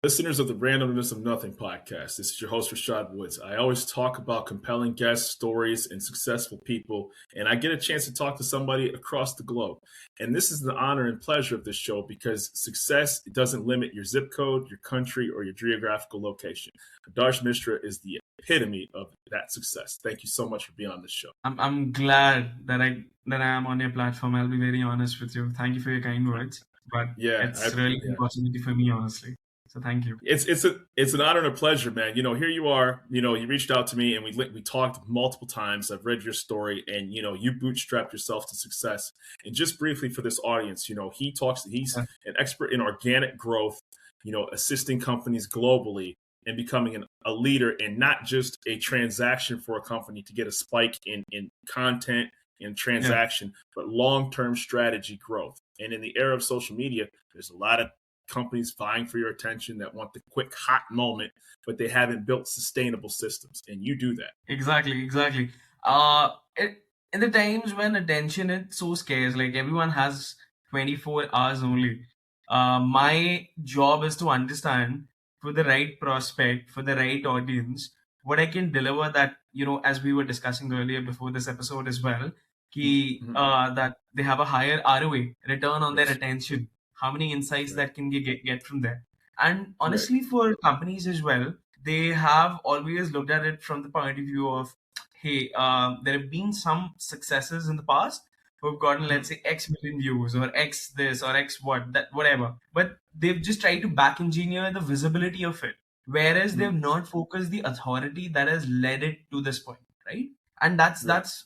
Listeners of the Randomness of Nothing podcast. This is your host, Rashad Woods. I always talk about compelling guests, stories, and successful people, and I get a chance to talk to somebody across the globe. And this is the honor and pleasure of this show because success doesn't limit your zip code, your country, or your geographical location. Adarsh Mishra is the epitome of that success. Thank you so much for being on this show. I'm glad that I am on your platform. I'll be very honest with you. Thank you for your kind words. But it's really an opportunity for me, honestly. So thank you. It's an honor and a pleasure, man. Here you are. You reached out to me and we talked multiple times. I've read your story, and you bootstrapped yourself to success. And just briefly for this audience, he's an expert in organic growth. Assisting companies globally and becoming a leader, and not just a transaction for a company to get a spike in content and transaction, but long-term strategy growth. And in the era of social media, there's a lot of companies vying for your attention that want the quick hot moment, but they haven't built sustainable systems, and you do that. Exactly. In the times when attention is so scarce, like everyone has 24 hours only, my job is to understand for the right prospect, for the right audience, what I can deliver that, as we were discussing earlier before this episode as well, that they have a higher ROA, return on their attention, how many insights that can get from there. And honestly, for companies as well, they have always looked at it from the point of view of, hey, there have been some successes in the past who've gotten, let's say, X million views or X this or X whatever. But they've just tried to back engineer the visibility of it, whereas they've not focused the authority that has led it to this point, right? And that's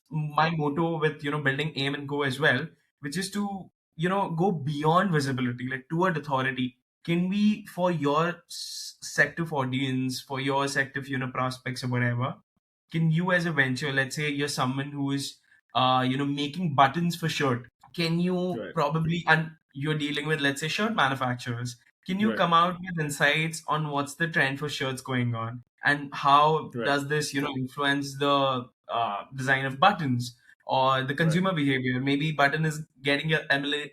my motto with, building AIM and Co as well, which is to, go beyond visibility, like toward authority. Can we, for your set of audience, for your set of, prospects or whatever, can you as a venture, let's say you're someone who is, making buttons for shirt, can you probably, and you're dealing with, let's say, shirt manufacturers, can you come out with insights on what's the trend for shirts going on and how does this, influence the design of buttons or the consumer behavior? Maybe button is getting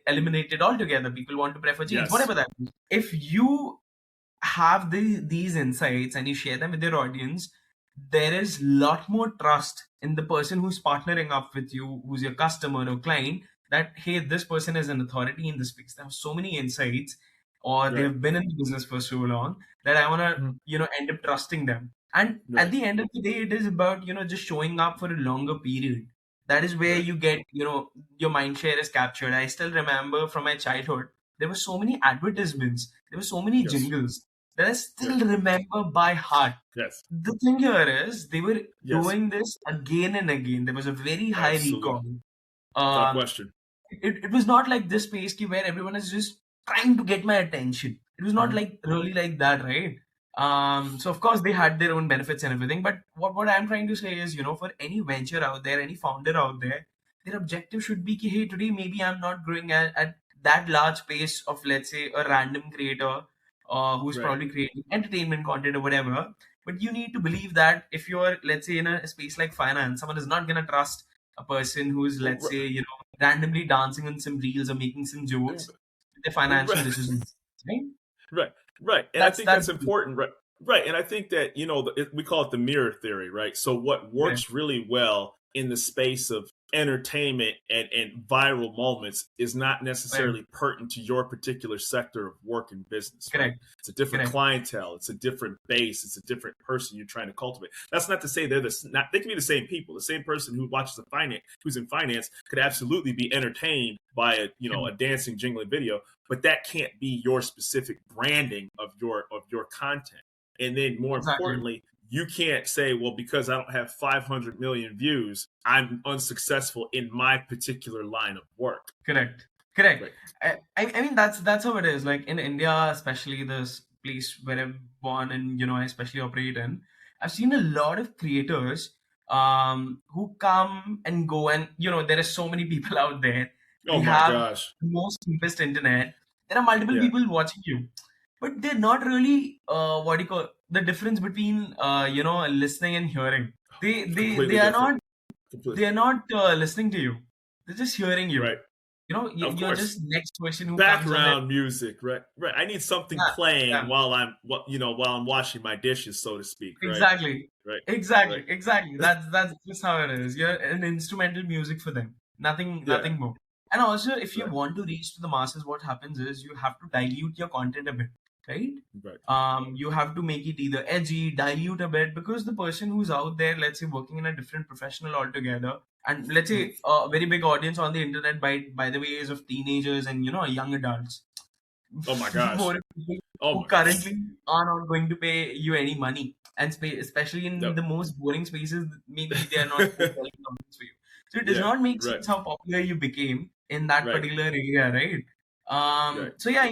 eliminated altogether. People want to prefer jeans, whatever that is. If you have these insights and you share them with your audience, there is a lot more trust in the person who's partnering up with you, who's your customer or client, that, hey, this person is an authority in this space. They have so many insights, or they've been in the business for so long that I want to, end up trusting them. And at the end of the day, it is about, just showing up for a longer period. That is where you get, your mind share is captured. I still remember from my childhood, there were so many advertisements. There were so many jingles that I still remember by heart. The thing here is they were doing this again and again. There was a very high recall. No question. It was not like this space where everyone is just trying to get my attention. It was not like really like that, right? So of course they had their own benefits and everything. But what I'm trying to say is, for any venture out there, any founder out there, their objective should be, hey, today maybe I'm not growing at that large pace of, let's say, a random creator who's probably creating entertainment content or whatever. But you need to believe that if you're, let's say, in a space like finance, someone is not going to trust a person who's, let's say, randomly dancing on some reels or making some jokes with their financial decisions, right? Right. And I think that's important, right. And I think that, we call it the mirror theory, right? So what works really well in the space of entertainment and viral moments is not necessarily pertinent to your particular sector of work and business. Right? It's a different clientele. It's a different base. It's a different person you're trying to cultivate. That's not to say they can be the same people. The same person who watches who's in finance could absolutely be entertained by a dancing, jingling video, but that can't be your specific branding of your content. And then more importantly, you can't say, well, because I don't have 500 million views, I'm unsuccessful in my particular line of work. Correct. Right. I mean, that's how it is. Like in India, especially this place where I'm born and, I especially operate in, I've seen a lot of creators who come and go, and, there are so many people out there. Oh my gosh. The most cheapest internet. There are multiple people watching you. But they're not really the difference between listening and hearing. They are not listening to you. They're just hearing you. Right. Of you're course. just next person who comes on that. Background music, right? Right. I need something Yeah, playing yeah. while I'm washing my dishes, so to speak, right? Exactly. Right. Exactly. Right. Exactly. That's just how it is. You're an instrumental music for them. Yeah. Nothing more. And also, if you Right. want to reach to the masses, what happens is you have to dilute your content a bit, right? Right. You have to make it either edgy, dilute a bit, because the person who's out there, let's say, working in a different professional altogether, and let's Mhm. say a very big audience on the internet by the way is of teenagers and young adults. Oh my gosh. For people Oh who my. currently are not going to pay you any money, and especially in Yep. the most boring spaces, maybe they are not even selling something for you. So it does Yeah. not make Right. sense how popular you became in that Right. particular area, right? Right. So yeah,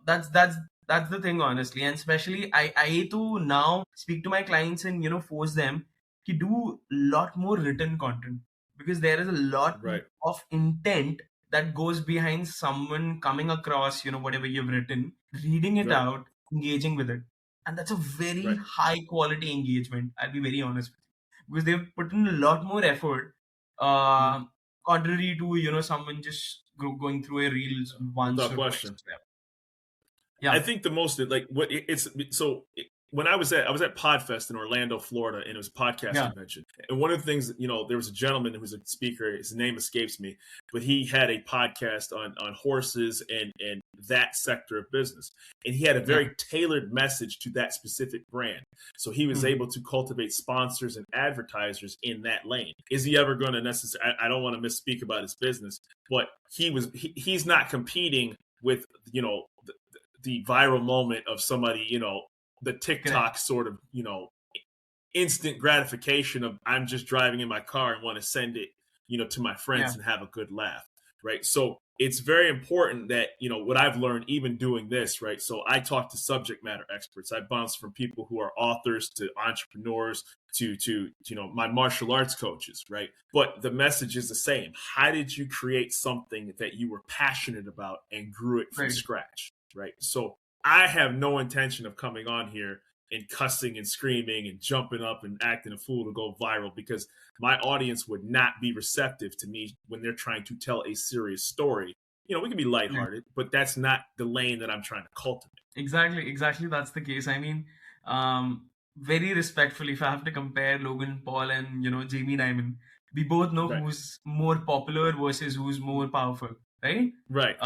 that's the thing, honestly, and especially I to now speak to my clients and force them to do a lot more written content, because there is a lot Right. of intent that goes behind someone coming across whatever you've written, reading it Right. out, engaging with it. And that's a very Right. high quality engagement, I'll be very honest with you, because they've put in a lot more effort, Mhm. uh, contrary to someone just going through a reels once Without or twice. question. I Yeah. think the most like what it's so when I was at Podfest in Orlando, Florida, and it was a podcast Yeah. convention. And one of the things, there was a gentleman who was a speaker. His name escapes me, but he had a podcast on horses and that sector of business, and he had a Yeah. very tailored message to that specific brand. So he was Hmm. able to cultivate sponsors and advertisers in that lane. Is he ever going to necessarily? I don't want to misspeak about his business, but he's not competing with the viral moment of somebody, the Correct. TikTok sort of, instant gratification of I'm just driving in my car and want to send it, to my Yeah. friends and have a good laugh, right? So it's very important that, what I've learned even doing this, right? So I talk to subject matter experts. I bounce from people who are authors to entrepreneurs to my martial arts coaches, right? But the message is the same. How did you create something that you were passionate about and grew it from Right. scratch, right? So I have no intention of coming on here and cussing and screaming and jumping up and acting a fool to go viral, because my audience would not be receptive to me when they're trying to tell a serious story. We can be Right. lighthearted, but that's not the lane that I'm trying to cultivate. Exactly, that's the case. I mean, very respectfully, if I have to compare Logan Paul and Jamie Dimon, we both know Right. who's more popular versus who's more powerful, right? Right.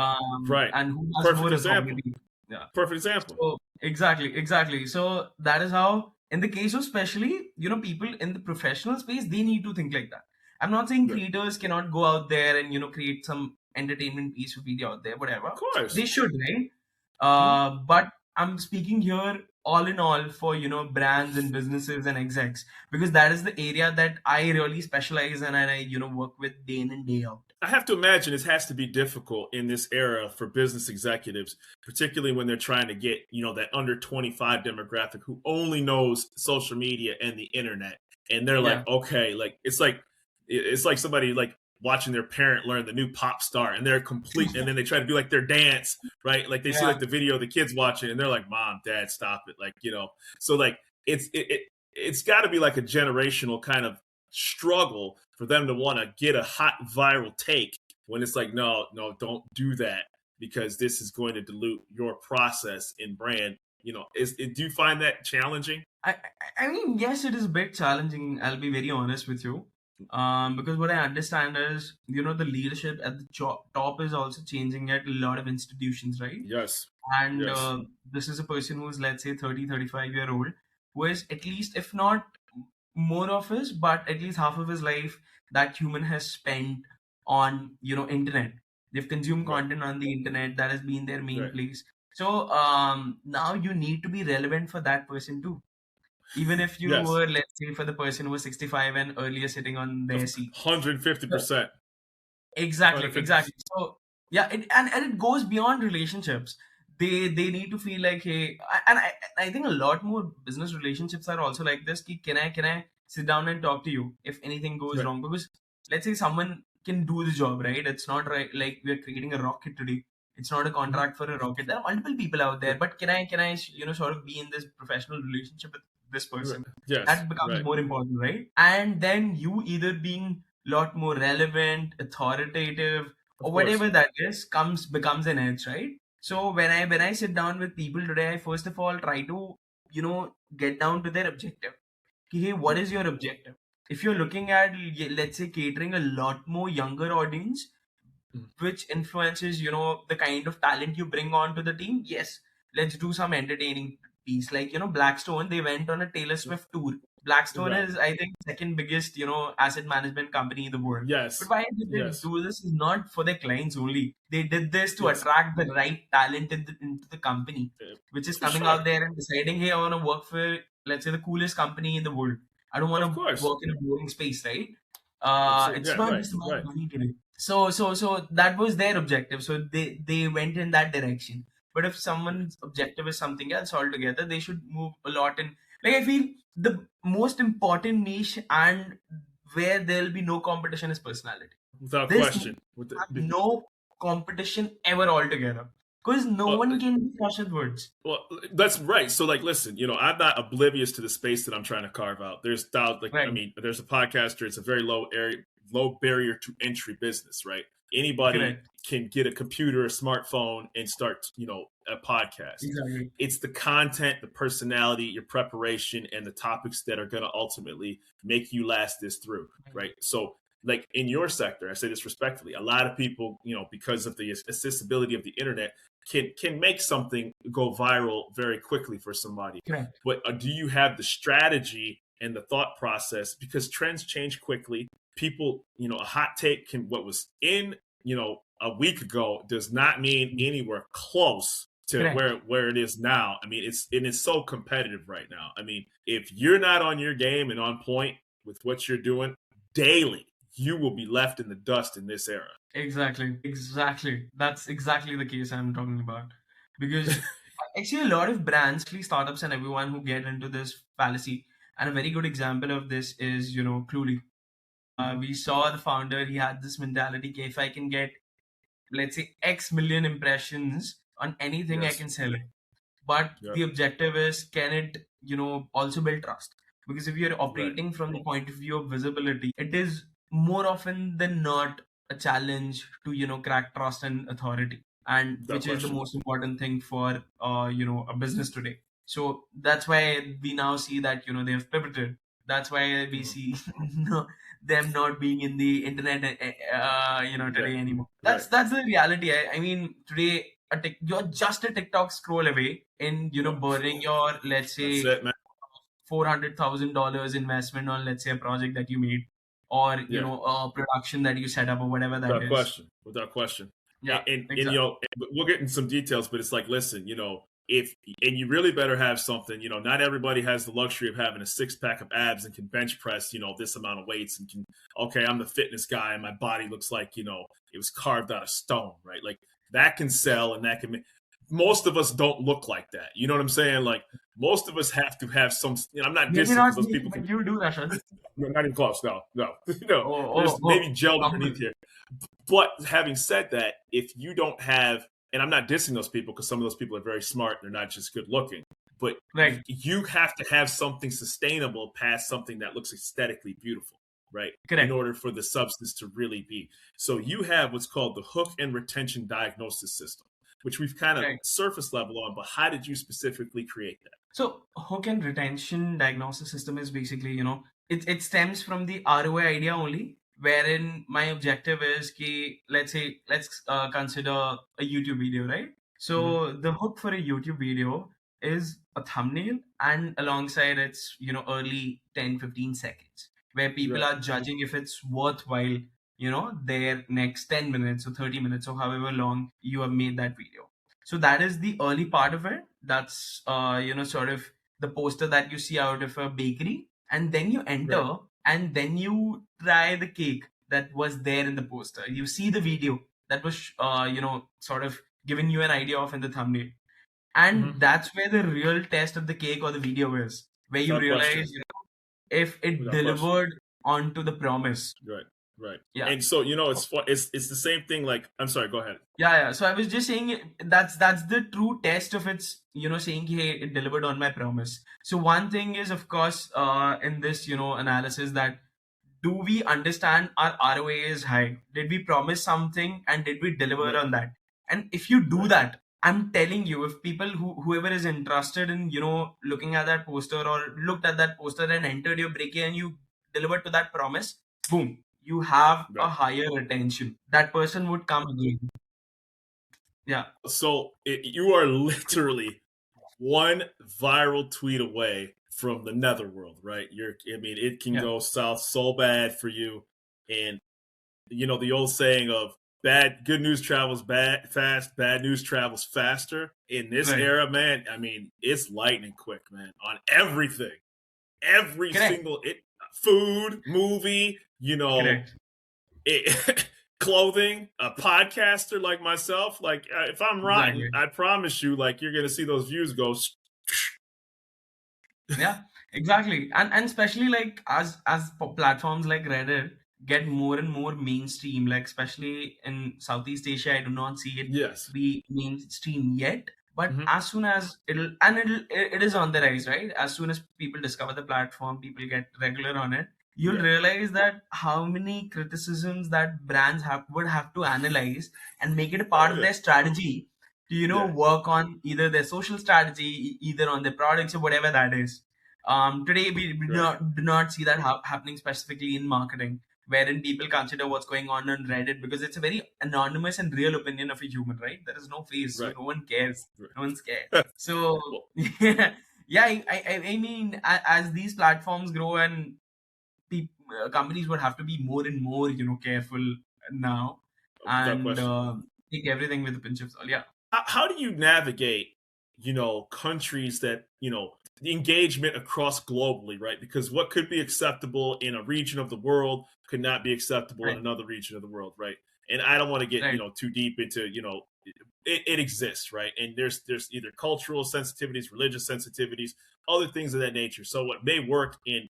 Right. And who has Perfect more example. authority. Yeah. Perfect example. So exactly. So that is how, in the case of especially people in the professional space, they need to think like that. I'm not saying Right. creators cannot go out there and create some entertainment piece of video out there, whatever. Of course. They should, right? Mhm. But I'm speaking here all in all for brands and businesses and execs, because that is the area that I really specialize in and I work with day in and day out. I have to imagine it has to be difficult in this era for business executives, particularly when they're trying to get, that under 25 demographic who only knows social media and the internet. And they're Yeah, like, okay, like it's like somebody like watching their parent learn the new pop star and they're complete, and then they try to do like their dance, right? Like they see yeah, like the video of the kids watching and they're like, "Mom, Dad, stop it." Like, so like it's got to be like a generational kind of struggle for them to want to get a hot viral take when it's like, no, don't do that, because this is going to dilute your process in brand. Do you find that challenging? I mean, yes, it is a bit challenging. I'll be very honest with you. Because what I understand is, the leadership at the top is also changing at a lot of institutions, right? Yes. And Yes. this is a person who's, let's say, 30-35 year old, who is at least, if not more of his, but at least half of his life, that human has spent on, internet. They've consumed Right. content on the internet. That has been their main Right. place. So now you need to be relevant for that person too, even if you Yes. were, let's say, for the person who was 65 and earlier sitting on their seat. 150%. Exactly. 150. So yeah, and it goes beyond relationships. They need to feel like, hey, I think a lot more business relationships are also like this. Ki, can I sit down and talk to you if anything goes Right. wrong? Because let's say someone can do the job, right? It's not right like we're creating a rocket today. It's not a Mhm. contract for a rocket. There are multiple people out there, Right. but can I sort of be in this professional relationship with this Right. person? Yes. That becomes Right. more important, right? And then you either being lot more relevant, authoritative, Of or course. whatever that is becomes an edge, right? So when I sit down with people today, I first of all try to get down to their objective. कि, hey, what Yep. is your objective? If you're looking at, let's say, catering a lot more younger audience, Mhm. which influences, the kind of talent you bring onto the team, yes, let's do some entertaining piece. Like, Blackstone, they went on a Taylor Swift tour. Blackstone Right. is, I think, second biggest, asset management company in the world. But Yes. why did they Yes. do this? Is not for their clients only. They did this to Yes. attract the right talent into the company, which is For coming sure. out there and deciding, hey, I want to work for, let's say, the coolest company in the world. I don't want Of to course. work in a boring space, right? Absolutely. It's Yeah. not Right. just about Right. money today. So that was their objective. So they went in that direction. But if Right. someone's objective is something else altogether, they should move a lot in. Like, I feel the most important niche and where there will be no competition is personality. Without This question. have no competition ever altogether because no Well, one can be crushed with words. well, that's right. So, like, listen, I'm not oblivious to the space that I'm trying to carve out. I Right. mean, there's a podcaster. It's a very low barrier to entry business, right? Anybody Correct. can get a computer, a smartphone, and start, a podcast. Exactly. It's the content, the personality, your preparation, and the topics that are going to ultimately make you last this through, right? So, like in your sector, I say this respectfully, a lot of people, because of the accessibility of the internet, can make something go viral very quickly for somebody. Correct. But do you have the strategy and the thought process? Because trends change quickly. People, a hot take what was in, a week ago does not mean anywhere close to Correct. where it is now. I mean, it's so competitive right now. I mean, if you're not on your game and on point with what you're doing daily, you will be left in the dust in this era. Exactly. That's exactly the case I'm talking about. Because actually, a lot of brands, actually startups, and everyone who get into this fallacy, and a very good example of this is, Cluely. We saw the founder, he had this mentality, okay, if I can get, let's say, X million impressions on anything, I Yes. can sell it. But Yep. the objective is, can it, also build trust? Because if you're Right. operating from the point of view of visibility, it is more often than not a challenge to, crack trust and authority, and Without which is the question. most important thing for, a business today. So that's why we now see that, they've pivoted. That's why we Mhm. see no, them not being in the internet, Right. today anymore. Right. That's the reality. I mean, today you're just a TikTok scroll away in, Yep. burning your, let's That's say, it, man. $400,000 investment on, let's say, a project that you made, or Yeah. a production that you set up, or whatever that Without is. question. Without question. Yeah, And exactly. we'll get into some details, but it's like, listen, if and you really better have something, not everybody has the luxury of having a 6-pack of abs and can bench press, this amount of weights and can, okay, I'm the fitness guy and my body looks like, it was carved out of stone, right? Like that can sell and that can most of us don't look like that. You know what I'm saying? Like most of us have to have some, I'm not Maybe dissing because not those me, people can, but you do, Rashad. no, not even close. No, no, no. Oh, There's maybe gel humble. underneath here. But having said that, if you don't have, and I'm not dissing those people because some of those people are very smart, they're not just good looking, but Right. you have to have something sustainable past something that looks aesthetically beautiful, right? In Correct. order for the substance to really be. So you have what's called the hook and retention diagnosis system, which we've kind of Right. surface level on, but how did you specifically create that? So hook and retention diagnosis system is basically, it stems from the ROI idea only, wherein my objective is ki, let's consider a YouTube video, right? Mm-hmm. So the hook for a YouTube video is a thumbnail and alongside its, early 10-15 seconds, where people Right. are judging if it's worthwhile, their next 10 minutes or 30 minutes or however long you have made that video. So that is the early part of it. That's sort of the poster that you see out of a bakery, and then you Right. enter, and then you try the cake that was there in the poster. You see the video that was sort of giving you an idea of in the thumbnail, and Mm-hmm. that's where the real test of the cake or the video is, where you Without question. realize if it Without question. delivered onto the promise. Right. Right. Yeah. And so it's fun. It's the same thing. Like I'm sorry. Go ahead. Yeah. So I was just saying that's the true test of its, saying, hey, it delivered on my promise. So one thing is, of course, in this, analysis, that do we understand our ROA is high? Did we promise something and did we deliver Right. on that? And if you do Right. that, I'm telling you, if people whoever is interested in, looking at that poster or looked at that poster and entered your break and you delivered to that promise, boom, you have a Right. higher retention. That person would come again. Yeah. So you are literally one viral tweet away from the netherworld, right? I mean, it can Yeah. go south so bad for you. And, the old saying of good news travels fast, bad news travels faster. In this Right. era, man, I mean, it's lightning quick, man, on everything. Every Correct. single food, movie, Correct. clothing, a podcaster like myself. Like, if I'm rotten, Exactly. I promise you, like, you're gonna see those views go. Yeah, exactly. And especially like as platforms like Reddit get more and more mainstream, like especially in Southeast Asia, I do not see it Yes. be mainstream yet. But Hmm. as soon as it is on the rise, right? As soon as people discover the platform, people get regular on it, you'll Yeah. realize that how many criticisms that brands would have to analyze and make it a Oh part of yeah. their strategy to Yeah. work on either their social strategy, either on their products or whatever that is. Today we Right. do not see that happening specifically in marketing, wherein people consider what's going on Reddit because it's a very anonymous and real opinion of a human, right? There is no face, so Right. no one cares, no one's scared. Right. So Well, yeah, yeah. I mean, as these platforms grow and companies would have to be more and more, careful now without and question. take everything with a pinch of salt. Yeah, How do you navigate, countries that, the engagement across globally, right? Because what could be acceptable in a region of the world could not be acceptable in right, another region of the world, right? And I don't want to get, right, too deep into, it exists, right? And there's either cultural sensitivities, religious sensitivities, other things of that nature. So what may work in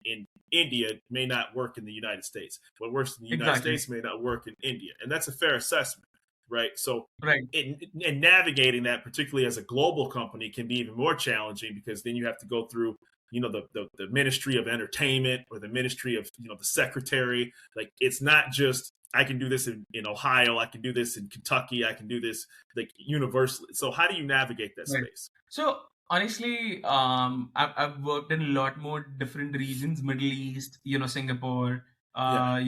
India may not work in the United States. What works in the United exactly, States may not work in India, and that's a fair assessment, right? So right. and navigating that, particularly as a global company, can be even more challenging because then you have to go through, the Ministry of Entertainment or the Ministry of, the Secretary. Like, it's not just I can do this in Ohio, I can do this in Kentucky, I can do this like universally. So how do you navigate that Right. space? So honestly, I've worked in a lot more different regions: Middle East, Singapore, Yeah.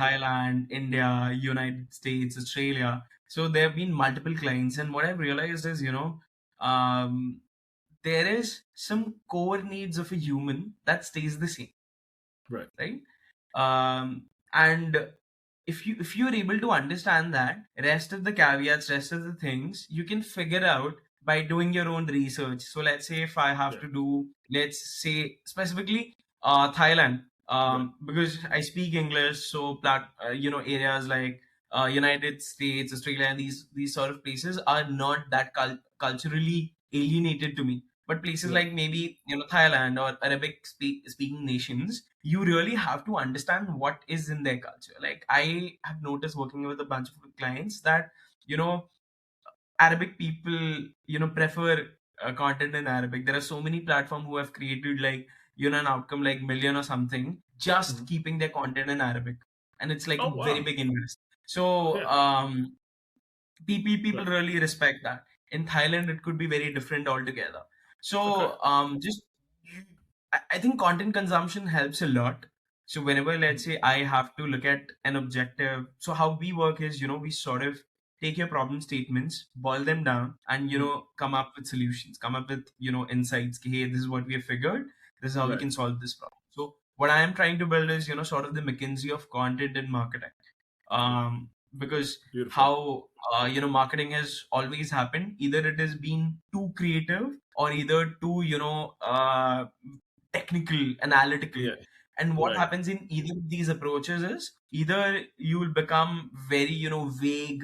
Thailand, India, United States, Australia. So there have been multiple clients, and what I've realized is, um, there is some core needs of a human that stays the same, Right. right? And if you're able to understand that, rest of the caveats, rest of the things you can figure out by doing your own research. So let's say if I have Yeah. to do, let's say specifically Thailand, Right. because I speak English, so areas like United States, Australia, and these sort of places are not that culturally alienated to me. But places Right. like maybe Thailand or Arabic speaking nations, you really have to understand what is in their culture. Like I have noticed working with a bunch of clients that you know Arabic people prefer content in Arabic. There are so many platforms who have created like an outcome like million or something just Mhm. keeping their content in Arabic, and it's like a Oh very wow. big invest. So Yeah. people Right. really respect that. In Thailand, it could be very different altogether. Okay. So just I think content consumption helps a lot. So whenever let's Mhm. say I have to look at an objective, so how we work is we sort of take your problem statements, boil them down, and Mhm. come up with solutions, come up with insights. Ki, hey, this is what we have figured. This is how we Right. can solve this problem. So what I am trying to build is sort of the McKinsey of content and marketing, because Beautiful. how marketing has always happened, either it has been too creative or either too technical, analytical. Yeah. And what Right. happens in either of these approaches is either you will become very vague,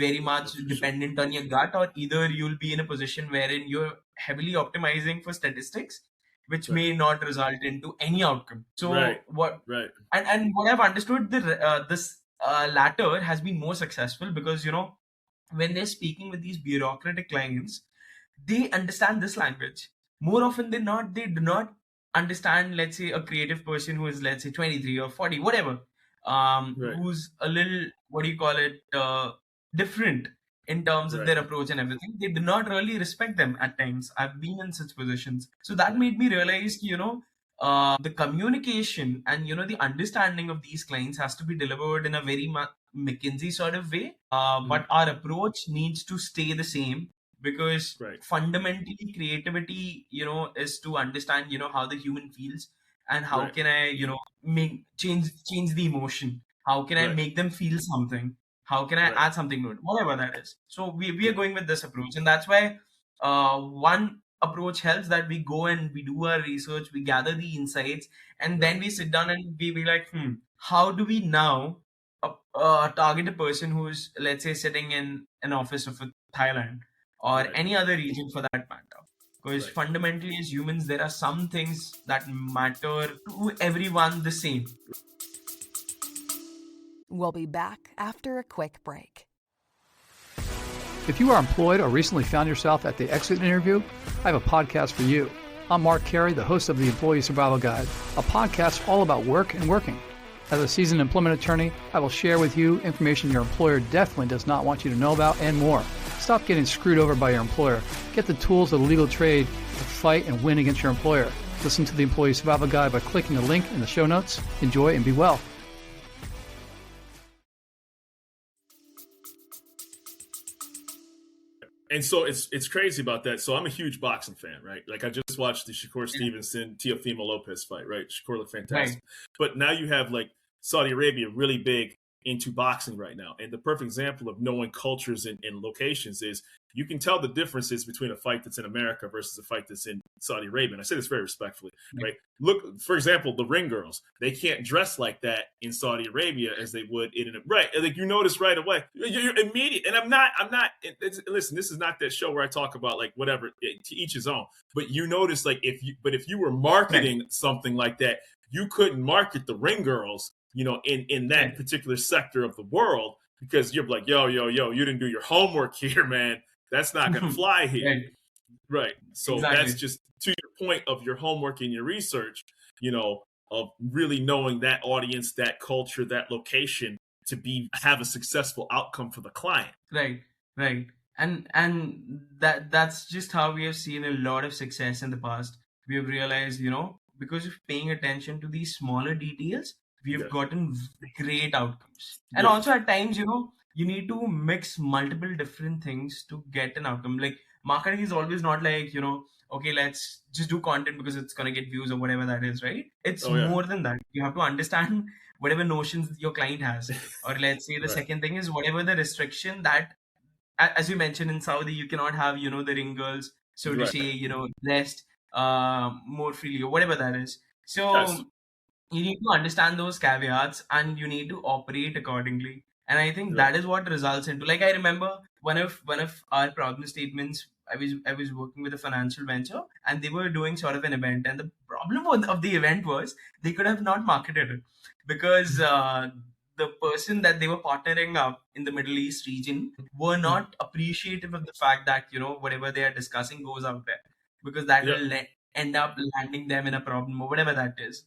very much For sure. dependent on your gut, or either you'll be in a position wherein you're heavily optimizing for statistics, which Right. may not result into any outcome. Right. So what Right. and what I've understood, this latter has been more successful because when they're speaking with these bureaucratic clients, they understand this language. More often than not, they do not understand, let's say, a creative person who is, let's say, 23 or 40, whatever, Right. who's a little, what do you call it, different in terms of Right. their approach and everything. They do not really respect them at times. I've been in such positions. So that Right. made me realize, the communication and, the understanding of these clients has to be delivered in a very McKinsey sort of way. Mhm. But our approach needs to stay the same, because Right. fundamentally creativity, is to understand, how the human feels, and how Right. can I, make change the emotion. How can I Right. make them feel something? How can I Right. add something to it? Whatever that is. So we are Right. going with this approach, and that's why one approach helps, that we go and we do our research, we gather the insights, and then Right. we sit down and we be like, how do we now target a person who's, let's say, sitting in an office of Thailand or Right. any other region for that matter. Because Right. fundamentally, as humans, there are some things that matter to everyone the same. We'll be back after a quick break. If you are employed or recently found yourself at the exit interview, I have a podcast for you. I'm Mark Carey, the host of the Employee Survival Guide, a podcast all about work and working. As a seasoned employment attorney, I will share with you information your employer definitely does not want you to know about and more. Stop getting screwed over by your employer. Get the tools of the legal trade to fight and win against your employer. Listen to the Employee Survival Guide by clicking the link in the show notes. Enjoy and be well. And so it's crazy about that. So I'm a huge boxing fan, right? Like I just watched the Shakur Stevenson Teofimo Lopez fight, right? Shakur looked fantastic. Right. But now you have like Saudi Arabia really big into boxing right now. And the perfect example of knowing cultures and locations is you can tell the differences between a fight that's in America versus a fight that's in Saudi Arabia. And I say this very respectfully, right? Look, for example, the ring girls, they can't dress like that in Saudi Arabia as they would in right. Like you notice right away, you're immediate. And I'm not, listen, this is not that show where I talk about like whatever, to each his own, but you notice like if you were marketing something like that, you couldn't market the ring girls, in that particular sector of the world, because you're like, yo, you didn't do your homework here, man. That's not going to fly here. Right. So Exactly. that's just to your point of your homework and your research, of really knowing that audience, that culture, that location to have a successful outcome for the client. Right. And that's just how we have seen a lot of success in the past. We have realized, because of paying attention to these smaller details, we have gotten great outcomes. And also at times, you need to mix multiple different things to get an outcome. Like marketing is always not like, okay, let's just do content because it's going to get views or whatever that is, right? It's more than that. You have to understand whatever notions your client has. Or let's say the second thing is whatever the restriction that, as you mentioned, in Saudi, you cannot have, the ring girls, so to say, dressed more freely or whatever that is. So you need to understand those caveats and you need to operate accordingly. And I think that is what results into, like, I remember one of our problem statements, I was working with a financial venture and they were doing sort of an event, and the problem of the event was they could have not marketed it because the person that they were partnering up in the Middle East region were not appreciative of the fact that, whatever they are discussing goes out there, because that will end up landing them in a problem or whatever that is.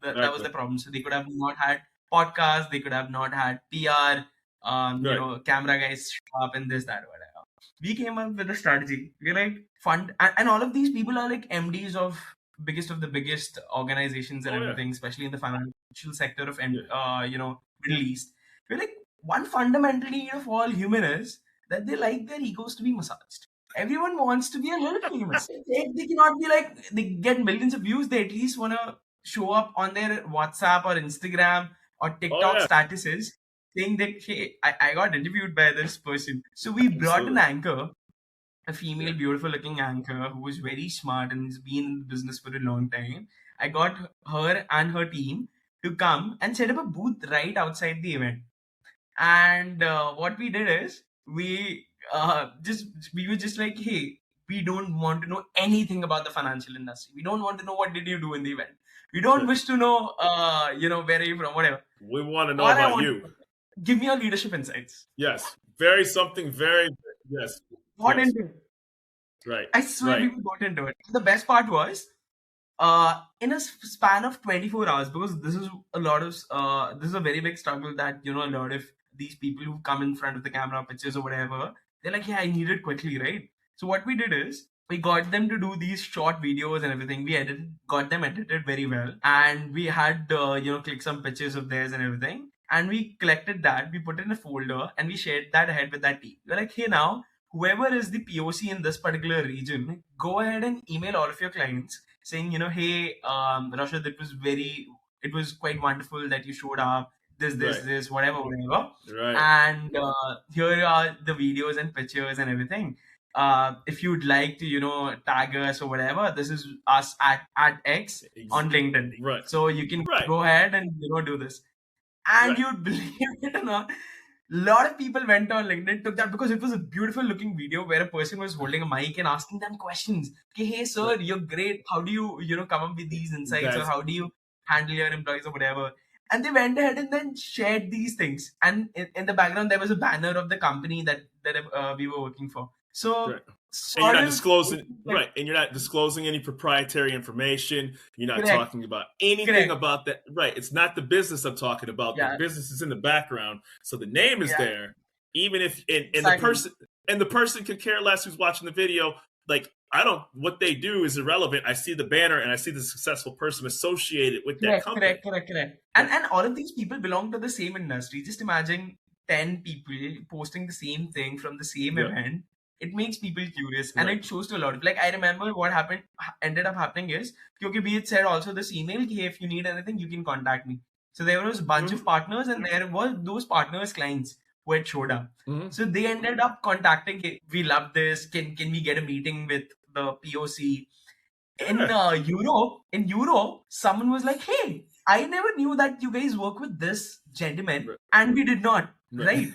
That was the problem. So they could have not had podcasts, they could have not had PR, camera guys up and this, that, whatever. We came up with a strategy. We're like fund, and all of these people are like MDs of the biggest organizations and everything, especially in the financial sector of Middle East. We're like, one fundamental need of all human is that they like their egos to be massaged. Everyone wants to be a little famous. They cannot be like, they get millions of views. They at least want to show up on their WhatsApp or Instagram or TikTok statuses saying that, hey, I got interviewed by this person. So we brought an anchor, a female, beautiful looking anchor who was very smart and has been in business for a long time. I got her and her team to come and set up a booth right outside the event. And what we did is we were just like, hey, we don't want to know anything about the financial industry. We don't want to know what did you do in the event. We don't wish to know, where are you from, whatever. We want to know about you. Give me your leadership insights. Yes. Yes. Got into it. Right. I swear we got into it. The best part was in a span of 24 hours, because this is a lot of this is a very big struggle that a lot of these people who come in front of the camera, pictures or whatever, they're like, yeah, I need it quickly, right? So what we did is we got them to do these short videos and everything. We got them edited very well, and we had click some pictures of theirs and everything, and we collected that, we put it in a folder, and we shared that ahead with that team. We're like, hey, now whoever is the POC in this particular region, go ahead and email all of your clients saying, hey, Rashad, it was quite wonderful that you showed up, this, whatever, whatever. Right. And here are the videos and pictures and everything. If you'd like to, tag us or whatever, this is us at X on LinkedIn. Right. So you can go ahead and, do this. And you'd believe it or not, a lot of people went on LinkedIn, took that because it was a beautiful looking video where a person was holding a mic and asking them questions. Okay, hey sir, you're great. How do you, come up with these insights, or how do you handle your employees or whatever? And they went ahead and then shared these things. And in the background, there was a banner of the company that we were working for. So and you're not disclosing and you're not disclosing any proprietary information. You're not talking about anything about that. Right. It's not the business I'm talking about. The business is in the background. So the name is there. Even if the person could care less who's watching the video. Like, what they do is irrelevant. I see the banner and I see the successful person associated with that company. Correct. And all of these people belong to the same industry. Just imagine 10 people posting the same thing from the same event. It makes people curious, and it shows to a lot of, like, I remember what ended up happening is, because we had said also this email, hey, if you need anything, you can contact me. So there was a bunch of partners, and there was those partners' clients who had showed up. So they ended up contacting, hey, we love this. Can we get a meeting with the POC? In Europe, someone was like, hey, I never knew that you guys work with this gentleman, and we did not, right?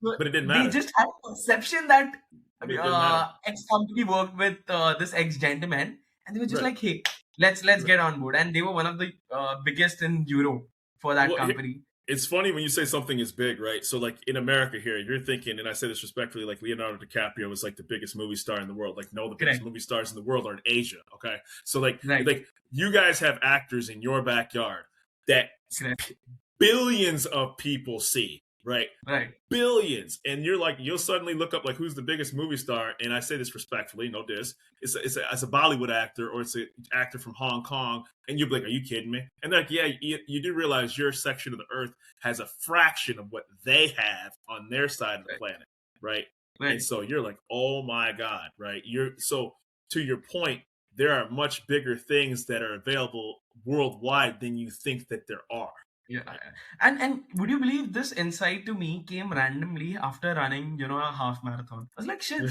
But it didn't matter. They just had a perception that X company worked with this X gentleman, and they were just like, hey, let's get on board. And they were one of the biggest in Europe for that company. It's funny when you say something is big, right? So like in America here, you're thinking, and I say this respectfully, like Leonardo DiCaprio was like the biggest movie star in the world. Like, no, the biggest movie stars in the world are in Asia. Okay. So like you guys have actors in your backyard that billions of people see. Right. Billions. And you're like, you'll suddenly look up like, who's the biggest movie star? And I say this respectfully, no diss. It's a Bollywood actor, or it's an actor from Hong Kong. And you'll be like, are you kidding me? And they're like, yeah, you do realize your section of the earth has a fraction of what they have on their side of the planet. Right. And so you're like, oh my God. Right. So to your point, there are much bigger things that are available worldwide than you think that there are. Yeah, and would you believe this insight to me came randomly after running, a half marathon? I was like, shit,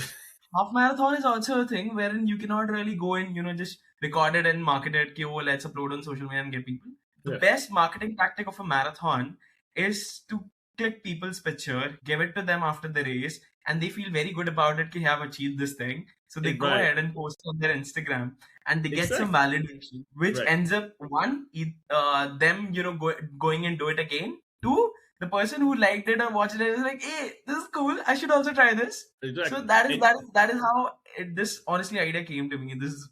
half marathon is also a thing wherein you cannot really go and, just record it and market it, let's upload on social media and get people. The best marketing tactic of a marathon is to click people's picture, give it to them after the race, and they feel very good about it, they have achieved this thing. So they go ahead and post on their Instagram, and they get some validation, which ends up, one, them, going and do it again. Two, the person who liked it or watched it is like, hey, this is cool, I should also try this. Exactly. So that is how this honestly idea came to me. This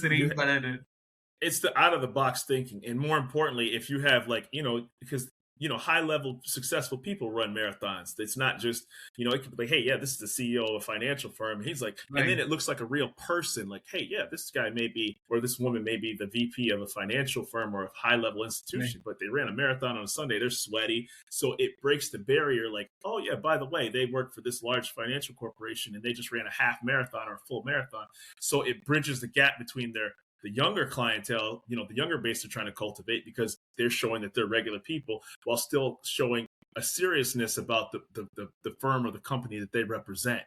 race that I did. It's the out of the box thinking, and more importantly, if you have because high level successful people run marathons. It's not just, it could be like, hey, yeah, this is the CEO of a financial firm. And he's like, and then it looks like a real person. Like, hey, yeah, this guy may be, or this woman may be the VP of a financial firm or a high level institution, but they ran a marathon on a Sunday. They're sweaty. So it breaks the barrier. Like, oh yeah, by the way, they work for this large financial corporation and they just ran a half marathon or a full marathon. So it bridges the gap between the younger clientele, the younger base they're trying to cultivate, because they're showing that they're regular people while still showing a seriousness about the firm or the company that they represent.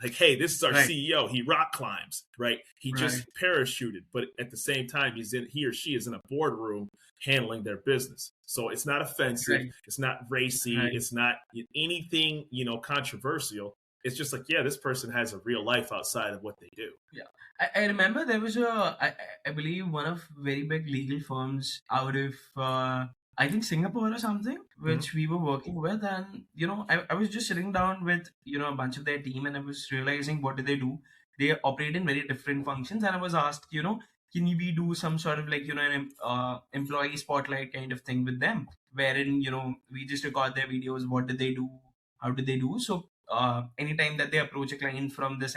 Like, hey, this is our CEO. He rock climbs, right? He just parachuted, but at the same time, he or she is in a boardroom handling their business. So it's not offensive. It's not racy. It's not anything, controversial. It's just like, yeah, this person has a real life outside of what they do. Yeah. I remember there was I believe one of very big legal firms out of, I think Singapore or something, which we were working with. And, I was just sitting down with, a bunch of their team, and I was realizing what do they do? They operate in very different functions. And I was asked, can we do some sort of like, an employee spotlight kind of thing with them, wherein, we just record their videos, what did they do, how did they do. So anytime that they approach a client from this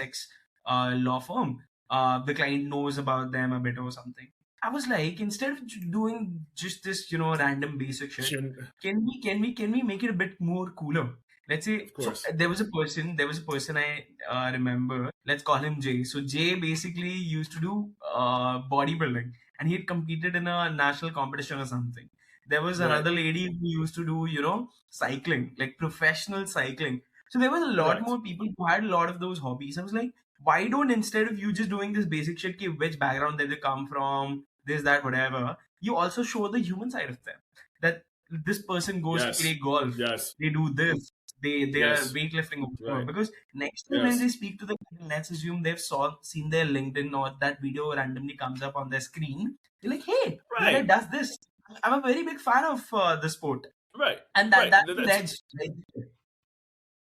law firm, the client knows about them a bit or something. I was like, instead of doing just this, random basic shit, can we make it a bit more cooler? Let's say, Of course. so there was a person I remember. Let's call him Jay. So Jay basically used to do bodybuilding, and he had competed in a national competition or something. There was Right. another lady who used to do, cycling, like professional cycling. So there was a lot Correct. more people who had a lot of those hobbies. I was like, why don't, instead of you just doing this basic shit, ki which background did they come from, this, that, whatever, you also show the human side of them. That this person goes to Yes. play golf, Yes. they do this, they Yes. are weightlifting or whatever. Right. Because next time when Yes. they speak to the people, let's assume they've seen their LinkedIn, or that video randomly comes up on their screen. They're like, hey, this guy Right. does this. I'm a very big fan of the sport. Right. And Right. that's the That's- edge.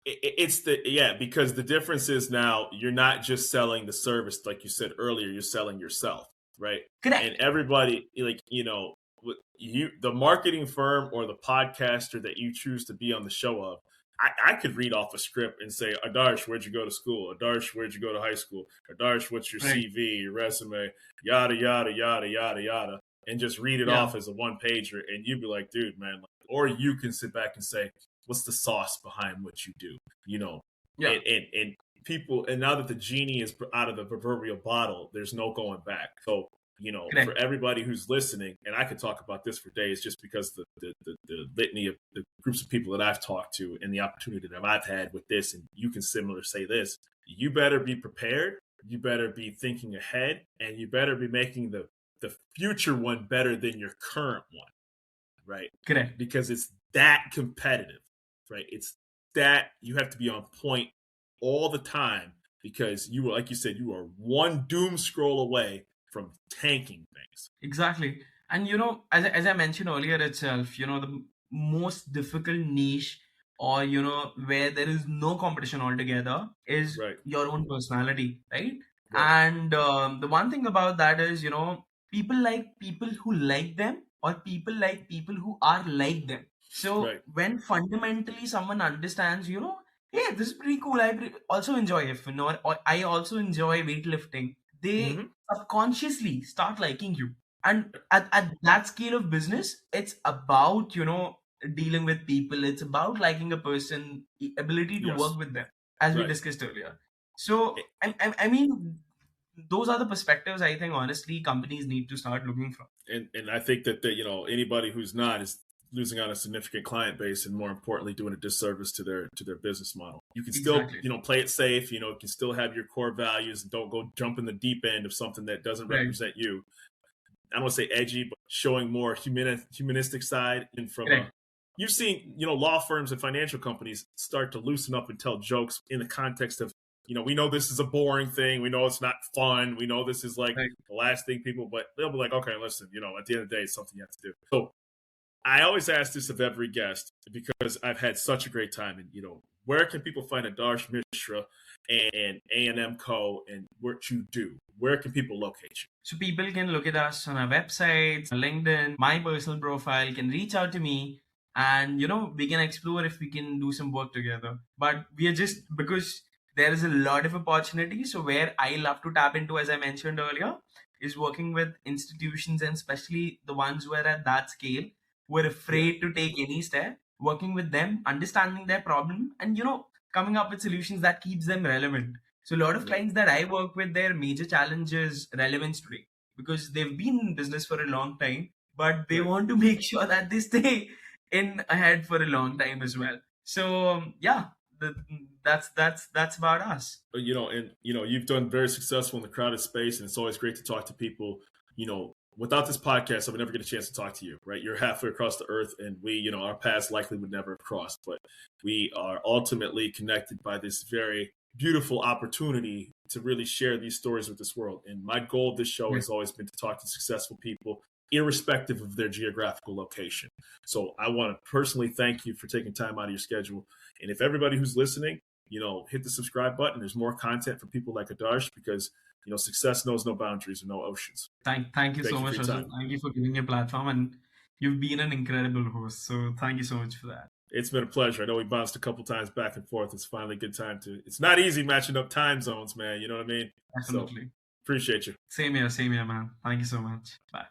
It's because the difference is now you're not just selling the service like you said earlier, you're selling yourself, right? Correct. And everybody, like, the marketing firm or the podcaster that you choose to be on the show of, I could read off a script and say, Adarsh, where'd you go to school? Adarsh, where'd you go to high school? Adarsh, what's your Right. CV, your resume, yada, yada, yada, yada, yada, and just read it Yeah. off as a one pager. And you'd be like, dude, man, or you can sit back and say, what's the sauce behind what you do? Yeah. And people, and now that the genie is out of the proverbial bottle, there's no going back. So, Correct. for everybody who's listening, and I could talk about this for days just because the litany of the groups of people that I've talked to and the opportunity that I've had with this, and you can similar say this, you better be prepared, you better be thinking ahead, and you better be making the future one better than your current one, right? Correct. Because it's that competitive, right? It's that you have to be on point all the time because you are, like you said, you are one doom scroll away from tanking things. Exactly. And as I mentioned earlier itself, the most difficult niche, or where there is no competition altogether, is Right. your own personality, right? Right. And the one thing about that is, people like people who like them, or people like people who are like them. So Right. when fundamentally someone understands, hey, this is pretty cool, I also enjoy F1, or I also enjoy weightlifting, they Mhm. subconsciously start liking you. And at that scale of business, it's about, dealing with people. It's about liking a person, ability to Yes. work with them, as we Right. discussed earlier. So, I mean, those are the perspectives I think, honestly, companies need to start looking from. And I think that anybody who's not is losing out a significant client base, and more importantly, doing a disservice to their business model. You can still Exactly. play it safe. You can still have your core values, and don't go jump in the deep end of something that doesn't Right. represent you. I don't want to say edgy, but showing more humanistic side. And from Correct. you've seen law firms and financial companies start to loosen up and tell jokes in the context of we know this is a boring thing, we know it's not fun, we know this is like Right. the last thing people, but they'll be like, okay, listen, at the end of the day, it's something you have to do. So I always ask this of every guest because I've had such a great time. And where can people find Adarsh Mishra and A&M Co. and what you do? Where can people locate you? So people can look at us on our website, LinkedIn, my personal profile, can reach out to me, and we can explore if we can do some work together. But we are just, because there is a lot of opportunity. So where I love to tap into, as I mentioned earlier, is working with institutions, and especially the ones who are at that scale, who are afraid to take any step, working with them, understanding their problem, and coming up with solutions that keeps them relevant. So a lot of Yeah. clients that I work with, their major challenge is relevance today, because they've been in business for a long time, but they Right. want to make sure that they stay in ahead for a long time as well. So yeah, that's about us. You've done very successful in the crowded space, and it's always great to talk to people. Without this podcast, I would never get a chance to talk to you, right? You're halfway across the earth, and we, our paths likely would never have crossed, but we are ultimately connected by this very beautiful opportunity to really share these stories with this world. And my goal of this show has always been to talk to successful people, irrespective of their geographical location. So I want to personally thank you for taking time out of your schedule. And if everybody who's listening, hit the subscribe button. There's more content for people like Adarsh, because success knows no boundaries or no oceans. Thank you so much, for your Rajat. time. Thank you for giving your platform, and you've been an incredible host. So thank you so much for that. It's been a pleasure. I know we bounced a couple times back and forth. It's finally a good time it's not easy matching up time zones, man. You know what I mean? Definitely. So, appreciate you. Same here, man. Thank you so much. Bye.